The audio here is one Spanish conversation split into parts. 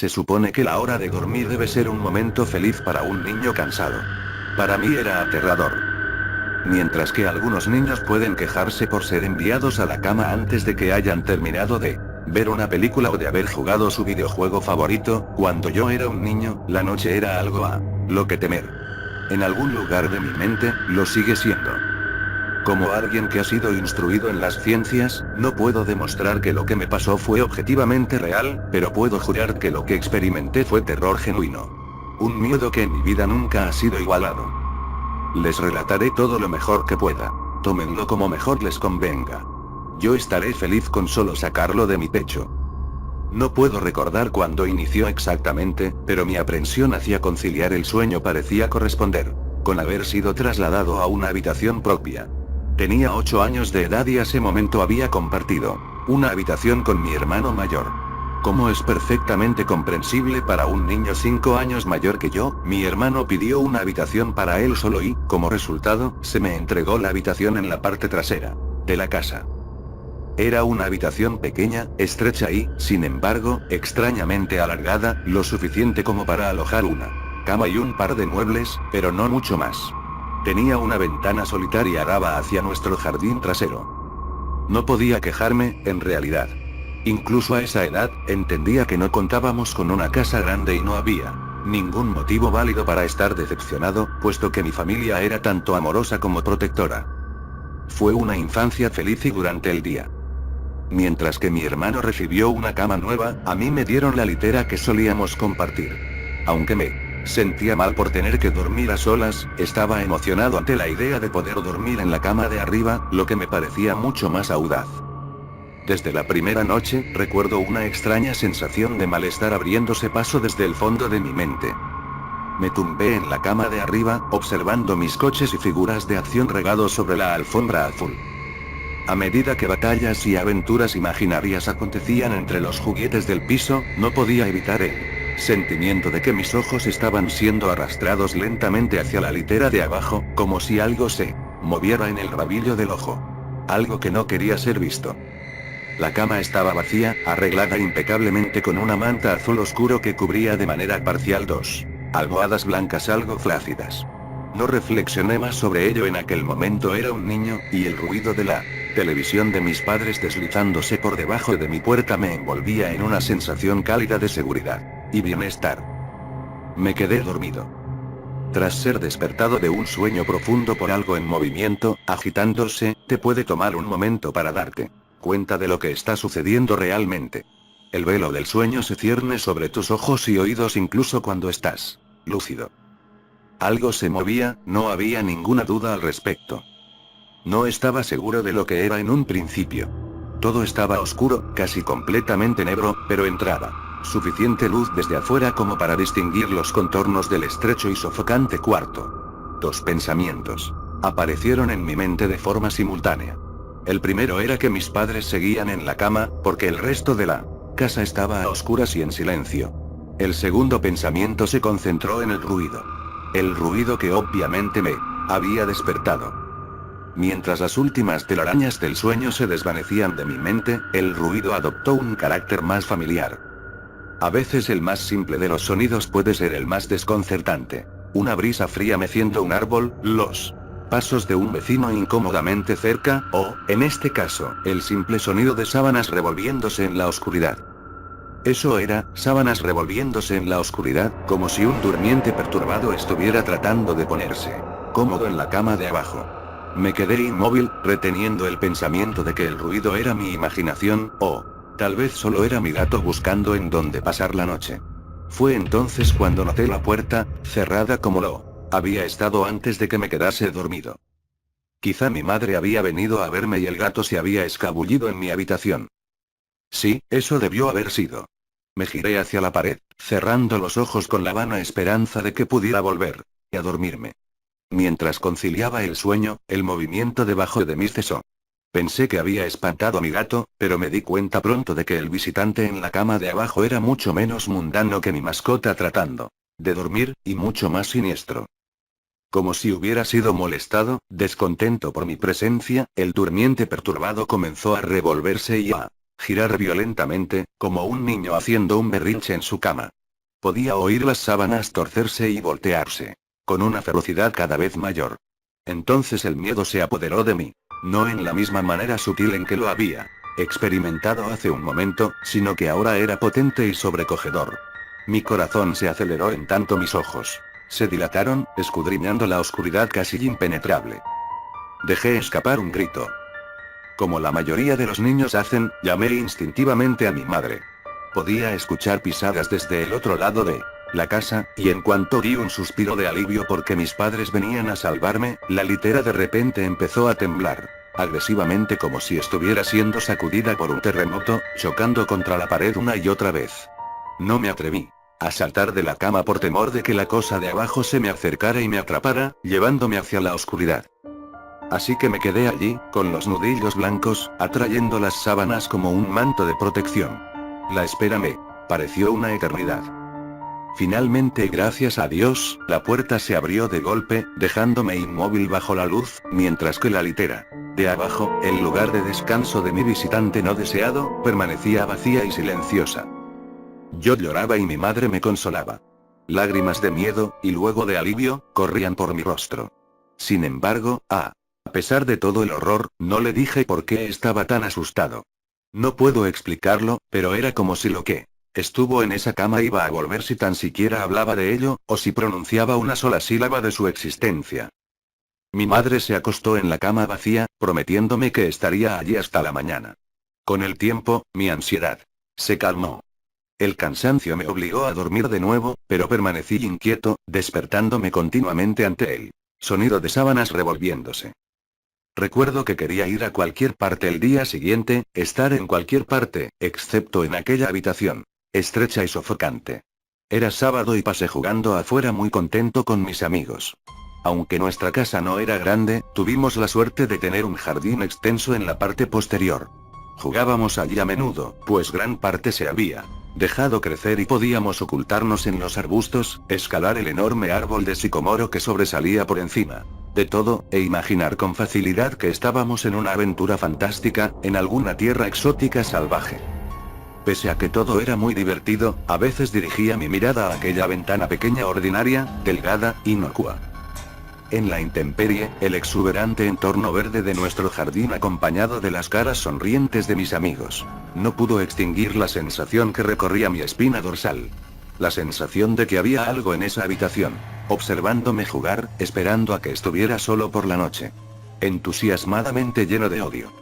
Se supone que la hora de dormir debe ser un momento feliz para un niño cansado. Para mí era aterrador. Mientras que algunos niños pueden quejarse por ser enviados a la cama antes de que hayan terminado de ver una película o de haber jugado su videojuego favorito, cuando yo era un niño, la noche era algo a lo que temer. En algún lugar de mi mente, lo sigue siendo. Como alguien que ha sido instruido en las ciencias, no puedo demostrar que lo que me pasó fue objetivamente real, pero puedo jurar que lo que experimenté fue terror genuino. Un miedo que en mi vida nunca ha sido igualado. Les relataré todo lo mejor que pueda. Tómenlo como mejor les convenga. Yo estaré feliz con solo sacarlo de mi pecho. No puedo recordar cuándo inició exactamente, pero mi aprensión hacia conciliar el sueño parecía corresponder con haber sido trasladado a una habitación propia. Tenía 8 años de edad y a ese momento había compartido una habitación con mi hermano mayor. Como es perfectamente comprensible para un niño 5 años mayor que yo, mi hermano pidió una habitación para él solo y, como resultado, se me entregó la habitación en la parte trasera de la casa. Era una habitación pequeña, estrecha y, sin embargo, extrañamente alargada, lo suficiente como para alojar una cama y un par de muebles, pero no mucho más. Tenía una ventana solitaria daba hacia nuestro jardín trasero. No podía quejarme, en realidad. Incluso a esa edad, entendía que no contábamos con una casa grande y no había ningún motivo válido para estar decepcionado, puesto que mi familia era tanto amorosa como protectora. Fue una infancia feliz y durante el día. Mientras que mi hermano recibió una cama nueva, a mí me dieron la litera que solíamos compartir. Aunque me sentía mal por tener que dormir a solas, estaba emocionado ante la idea de poder dormir en la cama de arriba, lo que me parecía mucho más audaz. Desde la primera noche, recuerdo una extraña sensación de malestar abriéndose paso desde el fondo de mi mente. Me tumbé en la cama de arriba, observando mis coches y figuras de acción regados sobre la alfombra azul. A medida que batallas y aventuras imaginarias acontecían entre los juguetes del piso, no podía evitar el sentimiento de que mis ojos estaban siendo arrastrados lentamente hacia la litera de abajo, como si algo se moviera en el rabillo del ojo. Algo que no quería ser visto. La cama estaba vacía, arreglada impecablemente con una manta azul oscuro que cubría de manera parcial dos almohadas blancas algo flácidas. No reflexioné más sobre ello en aquel momento, era un niño, y el ruido de la televisión de mis padres deslizándose por debajo de mi puerta me envolvía en una sensación cálida de seguridad y bienestar. Me quedé dormido. Tras ser despertado de un sueño profundo por algo en movimiento, agitándose, te puede tomar un momento para darte cuenta de lo que está sucediendo realmente. El velo del sueño se cierne sobre tus ojos y oídos incluso cuando estás lúcido. Algo se movía, no había ninguna duda al respecto. No estaba seguro de lo que era en un principio. Todo estaba oscuro, casi completamente negro, pero entraba suficiente luz desde afuera como para distinguir los contornos del estrecho y sofocante cuarto. 2 pensamientos aparecieron en mi mente de forma simultánea. El primero era que mis padres seguían en la cama, porque el resto de la casa estaba a oscuras y en silencio. El segundo pensamiento se concentró en el ruido. El ruido que obviamente me había despertado. Mientras las últimas telarañas del sueño se desvanecían de mi mente, el ruido adoptó un carácter más familiar. A veces el más simple de los sonidos puede ser el más desconcertante. Una brisa fría meciendo un árbol, los pasos de un vecino incómodamente cerca, o, en este caso, el simple sonido de sábanas revolviéndose en la oscuridad. Eso era, sábanas revolviéndose en la oscuridad, como si un durmiente perturbado estuviera tratando de ponerse cómodo en la cama de abajo. Me quedé inmóvil, reteniendo el pensamiento de que el ruido era mi imaginación, o tal vez solo era mi gato buscando en dónde pasar la noche. Fue entonces cuando noté la puerta, cerrada como lo había estado antes de que me quedase dormido. Quizá mi madre había venido a verme y el gato se había escabullido en mi habitación. Sí, eso debió haber sido. Me giré hacia la pared, cerrando los ojos con la vana esperanza de que pudiera volver a dormirme. Mientras conciliaba el sueño, el movimiento debajo de mí cesó. Pensé que había espantado a mi gato, pero me di cuenta pronto de que el visitante en la cama de abajo era mucho menos mundano que mi mascota tratando de dormir, y mucho más siniestro. Como si hubiera sido molestado, descontento por mi presencia, el durmiente perturbado comenzó a revolverse y a girar violentamente, como un niño haciendo un berrinche en su cama. Podía oír las sábanas torcerse y voltearse. Con una ferocidad cada vez mayor. Entonces el miedo se apoderó de mí. No en la misma manera sutil en que lo había experimentado hace un momento, sino que ahora era potente y sobrecogedor. Mi corazón se aceleró en tanto mis ojos se dilataron, escudriñando la oscuridad casi impenetrable. Dejé escapar un grito. Como la mayoría de los niños hacen, llamé instintivamente a mi madre. Podía escuchar pisadas desde el otro lado de la casa, y en cuanto di un suspiro de alivio porque mis padres venían a salvarme, la litera de repente empezó a temblar, agresivamente como si estuviera siendo sacudida por un terremoto, chocando contra la pared una y otra vez. No me atreví a saltar de la cama por temor de que la cosa de abajo se me acercara y me atrapara, llevándome hacia la oscuridad. Así que me quedé allí, con los nudillos blancos, atrayendo las sábanas como un manto de protección. La espera me pareció una eternidad. Finalmente y gracias a Dios, la puerta se abrió de golpe, dejándome inmóvil bajo la luz, mientras que la litera de abajo, el lugar de descanso de mi visitante no deseado, permanecía vacía y silenciosa. Yo lloraba y mi madre me consolaba. Lágrimas de miedo, y luego de alivio, corrían por mi rostro. Sin embargo, a pesar de todo el horror, no le dije por qué estaba tan asustado. No puedo explicarlo, pero era como si lo que estuvo en esa cama iba a volver si tan siquiera hablaba de ello, o si pronunciaba una sola sílaba de su existencia. Mi madre se acostó en la cama vacía, prometiéndome que estaría allí hasta la mañana. Con el tiempo, mi ansiedad se calmó. El cansancio me obligó a dormir de nuevo, pero permanecí inquieto, despertándome continuamente ante el sonido de sábanas revolviéndose. Recuerdo que quería ir a cualquier parte el día siguiente, estar en cualquier parte, excepto en aquella habitación estrecha y sofocante. Era sábado y pasé jugando afuera muy contento con mis amigos. Aunque nuestra casa no era grande, tuvimos la suerte de tener un jardín extenso en la parte posterior. Jugábamos allí a menudo, pues gran parte se había dejado crecer y podíamos ocultarnos en los arbustos, escalar el enorme árbol de sicomoro que sobresalía por encima de todo, e imaginar con facilidad que estábamos en una aventura fantástica, en alguna tierra exótica salvaje. Pese a que todo era muy divertido, a veces dirigía mi mirada a aquella ventana pequeña ordinaria, delgada, inocua. En la intemperie, el exuberante entorno verde de nuestro jardín acompañado de las caras sonrientes de mis amigos, no pudo extinguir la sensación que recorría mi espina dorsal. La sensación de que había algo en esa habitación, observándome jugar, esperando a que estuviera solo por la noche. Entusiasmadamente lleno de odio.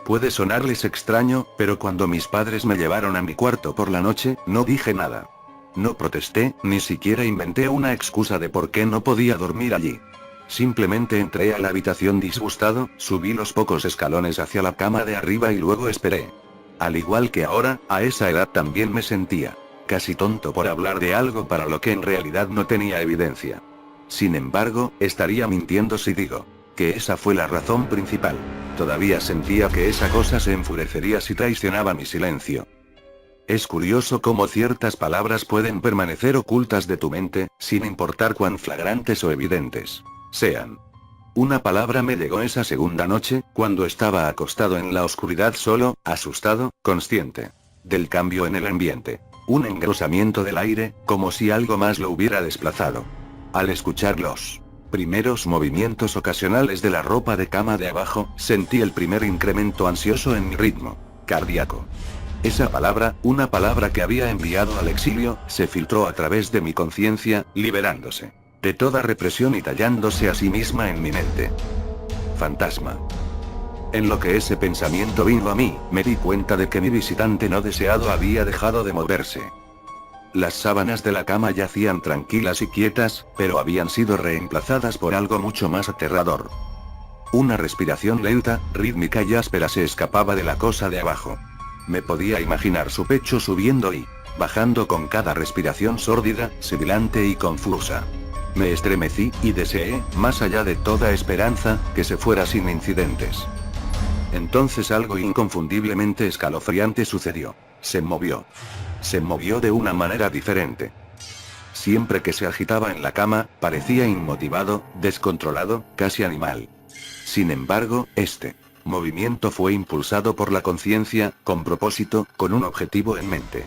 Puede sonarles extraño, pero cuando mis padres me llevaron a mi cuarto por la noche, no dije nada. No protesté, ni siquiera inventé una excusa de por qué no podía dormir allí. Simplemente entré a la habitación disgustado, subí los pocos escalones hacia la cama de arriba y luego esperé. Al igual que ahora, a esa edad también me sentía casi tonto por hablar de algo para lo que en realidad no tenía evidencia. Sin embargo, estaría mintiendo si digo que esa fue la razón principal. Todavía sentía que esa cosa se enfurecería si traicionaba mi silencio. Es curioso cómo ciertas palabras pueden permanecer ocultas de tu mente, sin importar cuán flagrantes o evidentes sean. Una palabra me llegó esa segunda noche, cuando estaba acostado en la oscuridad solo, asustado, consciente del cambio en el ambiente. Un engrosamiento del aire, como si algo más lo hubiera desplazado. Al escuchar los primeros movimientos ocasionales de la ropa de cama de abajo, sentí el primer incremento ansioso en mi ritmo cardíaco. Esa palabra, una palabra que había enviado al exilio, se filtró a través de mi conciencia, liberándose de toda represión y tallándose a sí misma en mi mente. Fantasma. En lo que ese pensamiento vino a mí, me di cuenta de que mi visitante no deseado había dejado de moverse. Las sábanas de la cama yacían tranquilas y quietas, pero habían sido reemplazadas por algo mucho más aterrador. Una respiración lenta, rítmica y áspera se escapaba de la cosa de abajo. Me podía imaginar su pecho subiendo y bajando con cada respiración sórdida, sibilante y confusa. Me estremecí, y deseé, más allá de toda esperanza, que se fuera sin incidentes. Entonces algo inconfundiblemente escalofriante sucedió. Se movió. Se movió de una manera diferente. Siempre que se agitaba en la cama, parecía inmotivado, descontrolado, casi animal. Sin embargo, este movimiento fue impulsado por la conciencia, con propósito, con un objetivo en mente.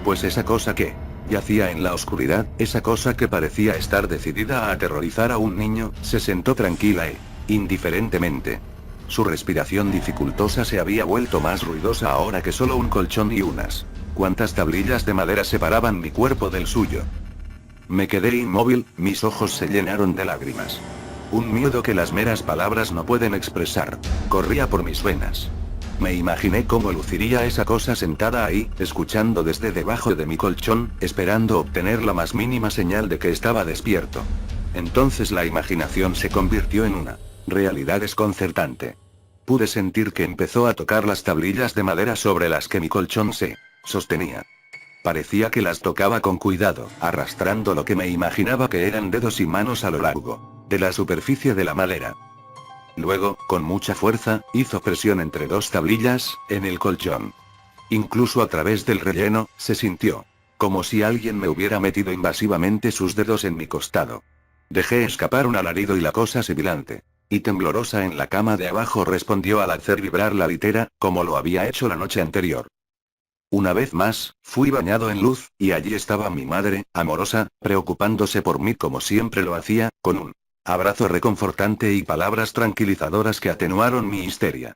Pues esa cosa que yacía en la oscuridad, esa cosa que parecía estar decidida a aterrorizar a un niño, se sentó tranquila e indiferentemente. Su respiración dificultosa se había vuelto más ruidosa ahora que solo un colchón y unas cuantas tablillas de madera separaban mi cuerpo del suyo. Me quedé inmóvil, mis ojos se llenaron de lágrimas. Un miedo que las meras palabras no pueden expresar corría por mis venas. Me imaginé cómo luciría esa cosa sentada ahí, escuchando desde debajo de mi colchón, esperando obtener la más mínima señal de que estaba despierto. Entonces la imaginación se convirtió en una realidad desconcertante. Pude sentir que empezó a tocar las tablillas de madera sobre las que mi colchón se sostenía. Parecía que las tocaba con cuidado, arrastrando lo que me imaginaba que eran dedos y manos a lo largo de la superficie de la madera. Luego, con mucha fuerza, hizo presión entre dos tablillas, en el colchón. Incluso a través del relleno, se sintió como si alguien me hubiera metido invasivamente sus dedos en mi costado. Dejé escapar un alarido y la cosa sibilante y temblorosa en la cama de abajo respondió al hacer vibrar la litera, como lo había hecho la noche anterior. Una vez más, fui bañado en luz, y allí estaba mi madre, amorosa, preocupándose por mí como siempre lo hacía, con un abrazo reconfortante y palabras tranquilizadoras que atenuaron mi histeria.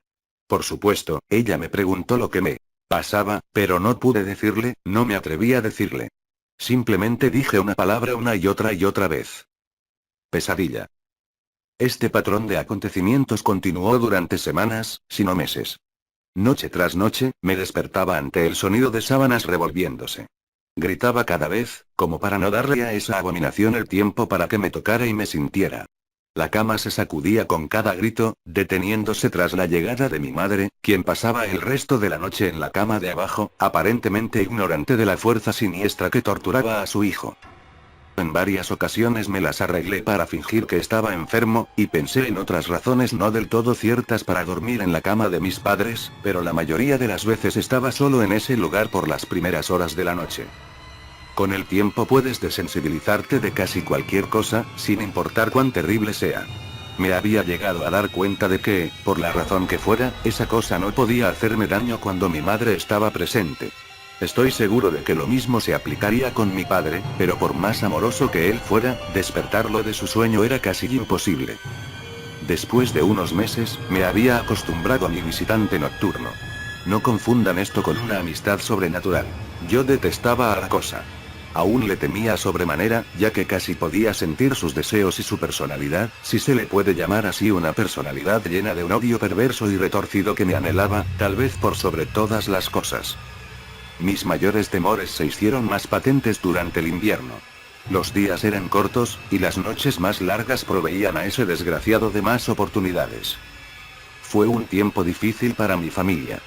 Por supuesto, ella me preguntó lo que me pasaba, pero no pude decirle, no me atreví a decirle. Simplemente dije una palabra una y otra vez. Pesadilla. Este patrón de acontecimientos continuó durante semanas, si no meses. Noche tras noche, me despertaba ante el sonido de sábanas revolviéndose. Gritaba cada vez, como para no darle a esa abominación el tiempo para que me tocara y me sintiera. La cama se sacudía con cada grito, deteniéndose tras la llegada de mi madre, quien pasaba el resto de la noche en la cama de abajo, aparentemente ignorante de la fuerza siniestra que torturaba a su hijo. En varias ocasiones me las arreglé para fingir que estaba enfermo, y pensé en otras razones no del todo ciertas para dormir en la cama de mis padres, pero la mayoría de las veces estaba solo en ese lugar por las primeras horas de la noche. Con el tiempo puedes desensibilizarte de casi cualquier cosa, sin importar cuán terrible sea. Me había llegado a dar cuenta de que, por la razón que fuera, esa cosa no podía hacerme daño cuando mi madre estaba presente. Estoy seguro de que lo mismo se aplicaría con mi padre, pero por más amoroso que él fuera, despertarlo de su sueño era casi imposible. Después de unos meses, me había acostumbrado a mi visitante nocturno. No confundan esto con una amistad sobrenatural. Yo detestaba a la cosa. Aún le temía sobremanera, ya que casi podía sentir sus deseos y su personalidad, si se le puede llamar así una personalidad llena de un odio perverso y retorcido que me anhelaba, tal vez por sobre todas las cosas. Mis mayores temores se hicieron más patentes durante el invierno. Los días eran cortos, y las noches más largas proveían a ese desgraciado de más oportunidades. Fue un tiempo difícil para mi familia.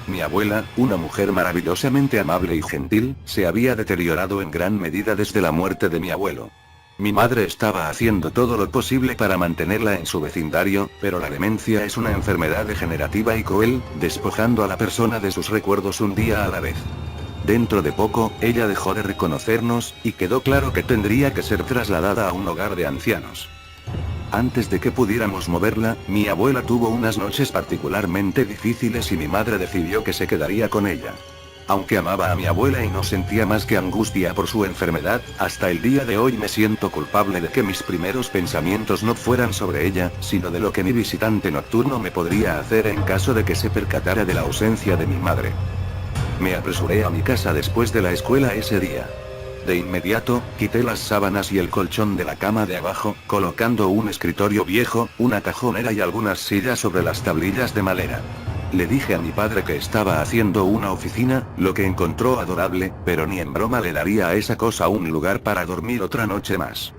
Mi abuela, una mujer maravillosamente amable y gentil, se había deteriorado en gran medida desde la muerte de mi abuelo. Mi madre estaba haciendo todo lo posible para mantenerla en su vecindario, pero la demencia es una enfermedad degenerativa y cruel, despojando a la persona de sus recuerdos un día a la vez. Dentro de poco, ella dejó de reconocernos, y quedó claro que tendría que ser trasladada a un hogar de ancianos. Antes de que pudiéramos moverla, mi abuela tuvo unas noches particularmente difíciles y mi madre decidió que se quedaría con ella. Aunque amaba a mi abuela y no sentía más que angustia por su enfermedad, hasta el día de hoy me siento culpable de que mis primeros pensamientos no fueran sobre ella, sino de lo que mi visitante nocturno me podría hacer en caso de que se percatara de la ausencia de mi madre. Me apresuré a mi casa después de la escuela ese día. De inmediato, quité las sábanas y el colchón de la cama de abajo, colocando un escritorio viejo, una cajonera y algunas sillas sobre las tablillas de madera. Le dije a mi padre que estaba haciendo una oficina, lo que encontró adorable, pero ni en broma le daría a esa cosa un lugar para dormir otra noche más.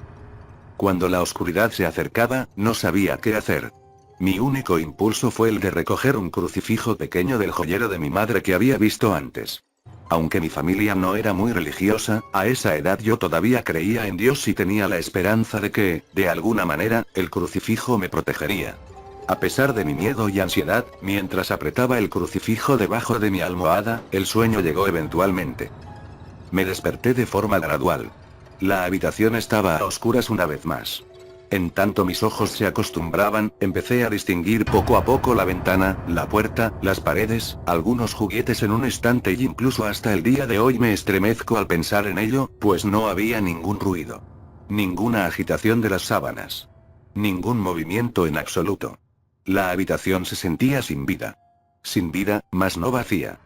Cuando la oscuridad se acercaba, no sabía qué hacer. Mi único impulso fue el de recoger un crucifijo pequeño del joyero de mi madre que había visto antes. Aunque mi familia no era muy religiosa, a esa edad yo todavía creía en Dios y tenía la esperanza de que, de alguna manera, el crucifijo me protegería. A pesar de mi miedo y ansiedad, mientras apretaba el crucifijo debajo de mi almohada, el sueño llegó eventualmente. Me desperté de forma gradual. La habitación estaba a oscuras una vez más. En tanto mis ojos se acostumbraban, empecé a distinguir poco a poco la ventana, la puerta, las paredes, algunos juguetes en un estante y incluso hasta el día de hoy me estremezco al pensar en ello, pues no había ningún ruido. Ninguna agitación de las sábanas. Ningún movimiento en absoluto. La habitación se sentía sin vida. Sin vida, mas no vacía.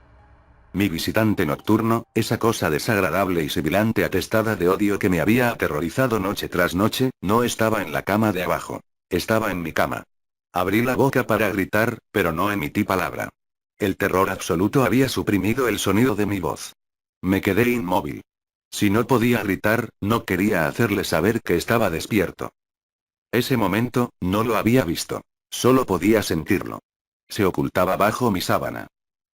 Mi visitante nocturno, esa cosa desagradable y sibilante atestada de odio que me había aterrorizado noche tras noche, no estaba en la cama de abajo. Estaba en mi cama. Abrí la boca para gritar, pero no emití palabra. El terror absoluto había suprimido el sonido de mi voz. Me quedé inmóvil. Si no podía gritar, no quería hacerle saber que estaba despierto. Ese momento, no lo había visto. Solo podía sentirlo. Se ocultaba bajo mi sábana.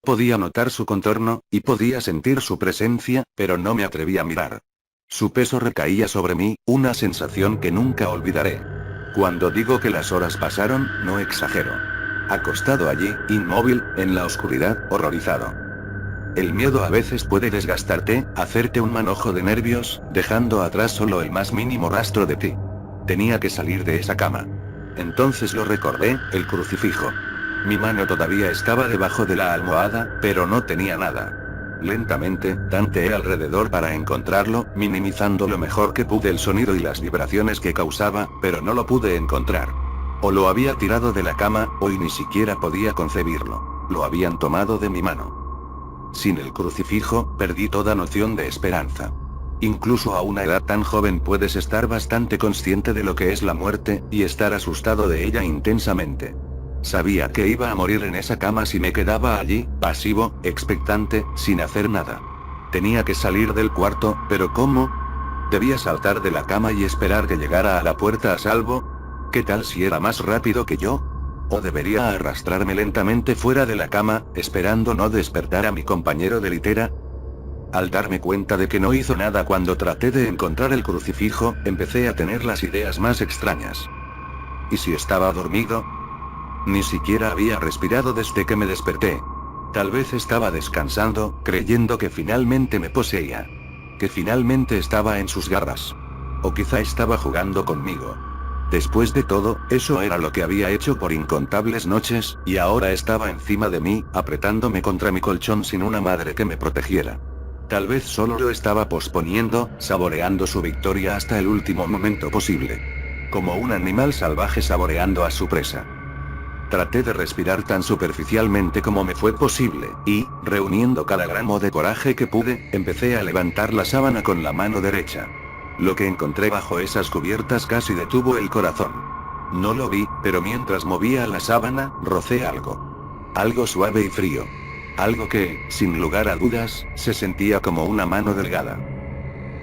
Podía notar su contorno, y podía sentir su presencia, pero no me atreví a mirar. Su peso recaía sobre mí, una sensación que nunca olvidaré. Cuando digo que las horas pasaron, no exagero. Acostado allí, inmóvil, en la oscuridad, horrorizado. El miedo a veces puede desgastarte, hacerte un manojo de nervios, dejando atrás solo el más mínimo rastro de ti. Tenía que salir de esa cama. Entonces lo recordé, el crucifijo. Mi mano todavía estaba debajo de la almohada, pero no tenía nada. Lentamente, tanteé alrededor para encontrarlo, minimizando lo mejor que pude el sonido y las vibraciones que causaba, pero no lo pude encontrar. O lo había tirado de la cama, o ni siquiera podía concebirlo. Lo habían tomado de mi mano. Sin el crucifijo, perdí toda noción de esperanza. Incluso a una edad tan joven puedes estar bastante consciente de lo que es la muerte, y estar asustado de ella intensamente. Sabía que iba a morir en esa cama si me quedaba allí, pasivo, expectante, sin hacer nada. Tenía que salir del cuarto, pero ¿cómo? ¿Debía saltar de la cama y esperar que llegara a la puerta a salvo? ¿Qué tal si era más rápido que yo? ¿O debería arrastrarme lentamente fuera de la cama, esperando no despertar a mi compañero de litera? Al darme cuenta de que no hizo nada cuando traté de encontrar el crucifijo, empecé a tener las ideas más extrañas. ¿Y si estaba dormido? Ni siquiera había respirado desde que me desperté. Tal vez estaba descansando, creyendo que finalmente me poseía. Que finalmente estaba en sus garras. O quizá estaba jugando conmigo. Después de todo, eso era lo que había hecho por incontables noches, y ahora estaba encima de mí, apretándome contra mi colchón sin una madre que me protegiera. Tal vez solo lo estaba posponiendo, saboreando su victoria hasta el último momento posible. Como un animal salvaje saboreando a su presa. Traté de respirar tan superficialmente como me fue posible, y, reuniendo cada gramo de coraje que pude, empecé a levantar la sábana con la mano derecha. Lo que encontré bajo esas cubiertas casi detuvo el corazón. No lo vi, pero mientras movía la sábana, rocé algo. Algo suave y frío. Algo que, sin lugar a dudas, se sentía como una mano delgada.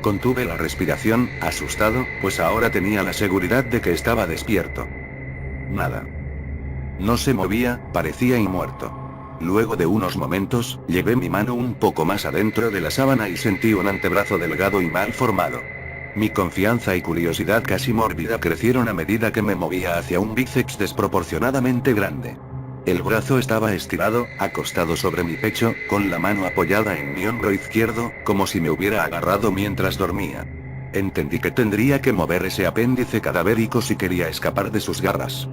Contuve la respiración, asustado, pues ahora tenía la seguridad de que estaba despierto. Nada. No se movía, parecía inmuerto. Luego de unos momentos, llevé mi mano un poco más adentro de la sábana y sentí un antebrazo delgado y mal formado. Mi confianza y curiosidad casi mórbida crecieron a medida que me movía hacia un bíceps desproporcionadamente grande. El brazo estaba estirado, acostado sobre mi pecho, con la mano apoyada en mi hombro izquierdo, como si me hubiera agarrado mientras dormía. Entendí que tendría que mover ese apéndice cadavérico si quería escapar de sus garras.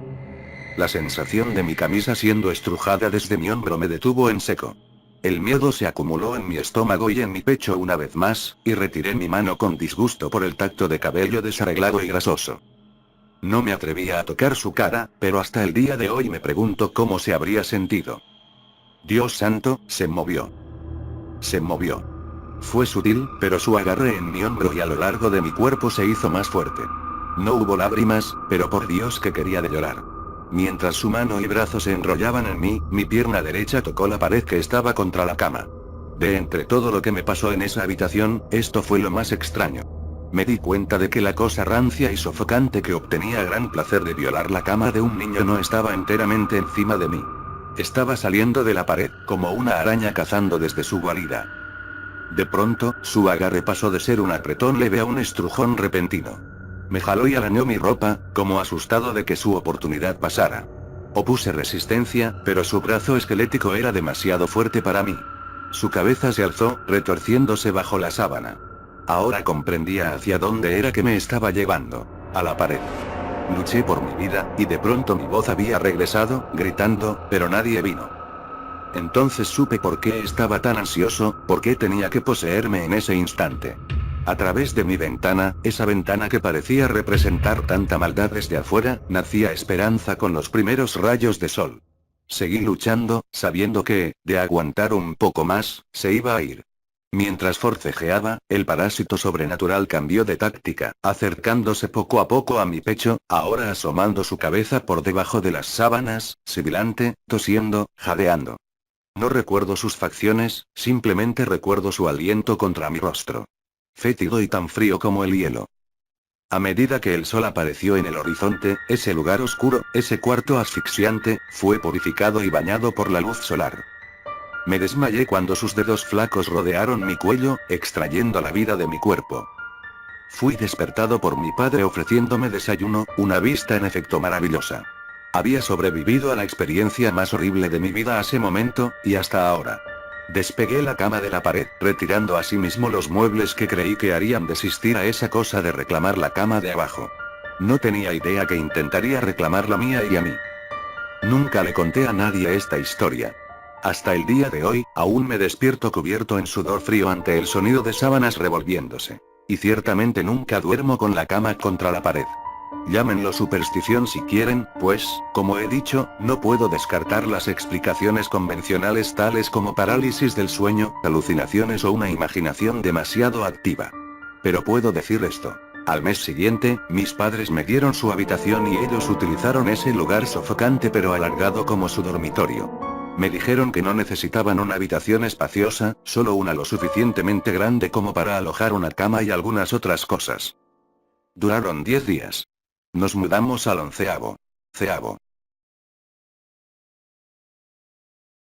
La sensación de mi camisa siendo estrujada desde mi hombro me detuvo en seco. El miedo se acumuló en mi estómago y en mi pecho una vez más, y retiré mi mano con disgusto por el tacto de cabello desarreglado y grasoso. No me atrevía a tocar su cara, pero hasta el día de hoy me pregunto cómo se habría sentido. Dios santo, se movió. Se movió. Fue sutil, pero su agarre en mi hombro y a lo largo de mi cuerpo se hizo más fuerte. No hubo lágrimas, pero por Dios que quería de llorar. Mientras su mano y brazo se enrollaban en mí, mi pierna derecha tocó la pared que estaba contra la cama. De entre todo lo que me pasó en esa habitación, esto fue lo más extraño. Me di cuenta de que la cosa rancia y sofocante que obtenía gran placer de violar la cama de un niño no estaba enteramente encima de mí. Estaba saliendo de la pared, como una araña cazando desde su guarida. De pronto, su agarre pasó de ser un apretón leve a un estrujón repentino. Me jaló y arañó mi ropa, como asustado de que su oportunidad pasara. Opuse resistencia, pero su brazo esquelético era demasiado fuerte para mí. Su cabeza se alzó, retorciéndose bajo la sábana. Ahora comprendía hacia dónde era que me estaba llevando. A la pared. Luché por mi vida, y de pronto mi voz había regresado, gritando, pero nadie vino. Entonces supe por qué estaba tan ansioso, por qué tenía que poseerme en ese instante. A través de mi ventana, esa ventana que parecía representar tanta maldad desde afuera, nacía esperanza con los primeros rayos de sol. Seguí luchando, sabiendo que, de aguantar un poco más, se iba a ir. Mientras forcejeaba, el parásito sobrenatural cambió de táctica, acercándose poco a poco a mi pecho, ahora asomando su cabeza por debajo de las sábanas, sibilante, tosiendo, jadeando. No recuerdo sus facciones, simplemente recuerdo su aliento contra mi rostro. Fétido y tan frío como el hielo. A medida que el sol apareció en el horizonte, ese lugar oscuro, ese cuarto asfixiante, fue purificado y bañado por la luz solar. Me desmayé cuando sus dedos flacos rodearon mi cuello, extrayendo la vida de mi cuerpo. Fui despertado por mi padre ofreciéndome desayuno, una vista en efecto maravillosa. Había sobrevivido a la experiencia más horrible de mi vida a ese momento, y hasta ahora. Despegué la cama de la pared, retirando asimismo los muebles que creí que harían desistir a esa cosa de reclamar la cama de abajo. No tenía idea que intentaría reclamar la mía y a mí. Nunca le conté a nadie esta historia. Hasta el día de hoy, aún me despierto cubierto en sudor frío ante el sonido de sábanas revolviéndose. Y ciertamente nunca duermo con la cama contra la pared. Llámenlo superstición si quieren, pues, como he dicho, no puedo descartar las explicaciones convencionales tales como parálisis del sueño, alucinaciones o una imaginación demasiado activa. Pero puedo decir esto. Al mes siguiente, mis padres me dieron su habitación y ellos utilizaron ese lugar sofocante pero alargado como su dormitorio. Me dijeron que no necesitaban una habitación espaciosa, solo una lo suficientemente grande como para alojar una cama y algunas otras cosas. Duraron 10 días. Nos mudamos al 11º.